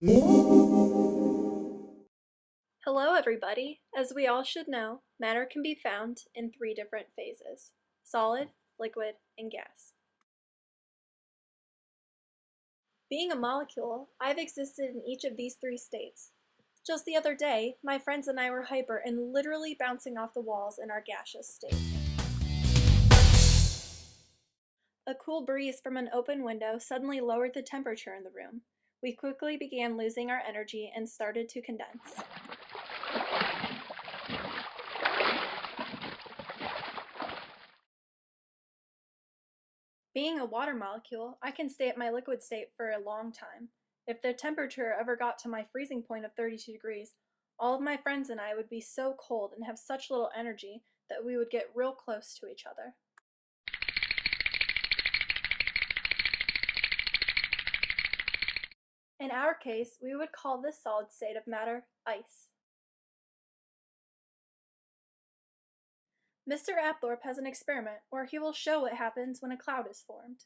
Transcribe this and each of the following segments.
Hello everybody! As we all should know, matter can be found in three different phases: solid, liquid, and gas. Being a molecule, I've existed in each of these three states. Just the other day, my friends and I were hyper and literally bouncing off the walls in our gaseous state. A cool breeze from an open window suddenly lowered the temperature in the room. We quickly began losing our energy and started to condense. Being a water molecule, I can stay at my liquid state for a long time. If the temperature ever got to my freezing point of 32 degrees, all of my friends and I would be so cold and have such little energy that we would get real close to each other. In our case, we would call this solid state of matter ice. Mr. Apthorpe has an experiment where he will show what happens when a cloud is formed.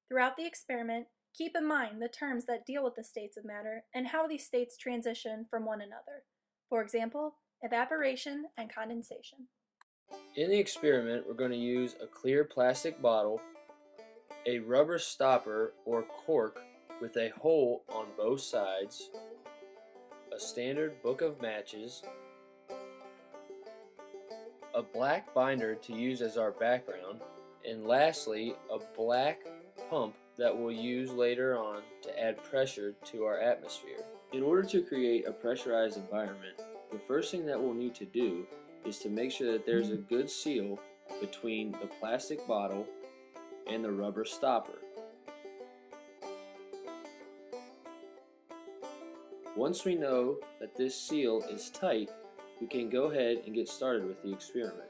Throughout the experiment, keep in mind the terms that deal with the states of matter and how these states transition from one another. For example, evaporation and condensation. In the experiment, we're going to use a clear plastic bottle, a rubber stopper or cork with a hole on both sides, a standard book of matches, a black binder to use as our background, and lastly, a black pump that we'll use later on to add pressure to our atmosphere. In order to create a pressurized environment, the first thing that we'll need to do is to make sure that there's a good seal between the plastic bottle and the rubber stopper. Once we know that this seal is tight, we can go ahead and get started with the experiment.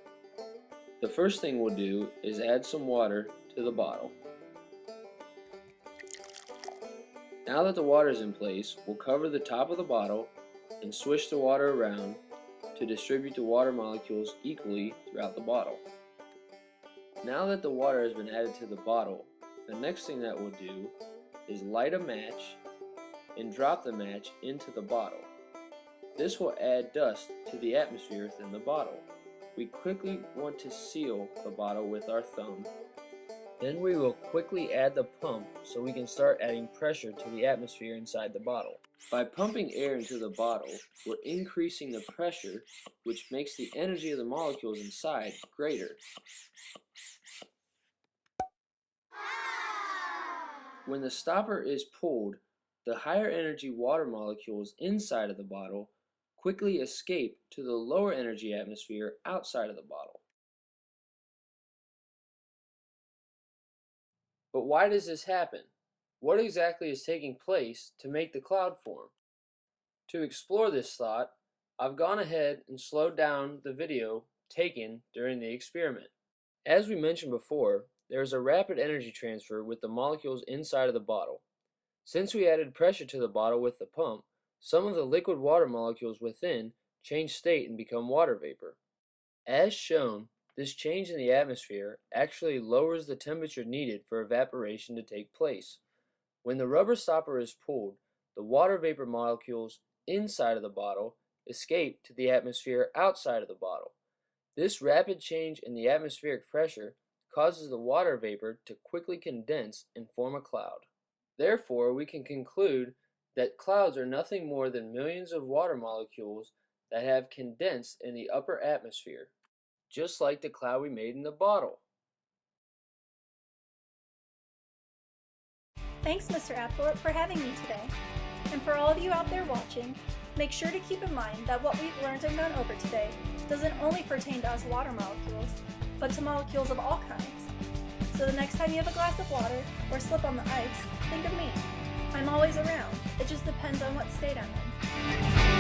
The first thing we'll do is add some water to the bottle. Now that the water is in place, we'll cover the top of the bottle and swish the water around to distribute the water molecules equally throughout the bottle. Now that the water has been added to the bottle, the next thing that we'll do is light a match and drop the match into the bottle. This will add dust to the atmosphere within the bottle. We quickly want to seal the bottle with our thumb. Then we will quickly add the pump so we can start adding pressure to the atmosphere inside the bottle. By pumping air into the bottle, we're increasing the pressure, which makes the energy of the molecules inside greater. When the stopper is pulled, the higher energy water molecules inside of the bottle quickly escape to the lower energy atmosphere outside of the bottle. But why does this happen? What exactly is taking place to make the cloud form? To explore this thought, I've gone ahead and slowed down the video taken during the experiment. As we mentioned before, there is a rapid energy transfer with the molecules inside of the bottle. Since we added pressure to the bottle with the pump, some of the liquid water molecules within change state and become water vapor. As shown, this change in the atmosphere actually lowers the temperature needed for evaporation to take place. When the rubber stopper is pulled, the water vapor molecules inside of the bottle escape to the atmosphere outside of the bottle. This rapid change in the atmospheric pressure causes the water vapor to quickly condense and form a cloud. Therefore, we can conclude that clouds are nothing more than millions of water molecules that have condensed in the upper atmosphere, just like the cloud we made in the bottle. Thanks, Mr. Apthorpe, for having me today. And for all of you out there watching, make sure to keep in mind that what we've learned and gone over today doesn't only pertain to us water molecules, but to molecules of all kinds. So the next time you have a glass of water or slip on the ice, think of me. I'm always around. It just depends on what state I'm in.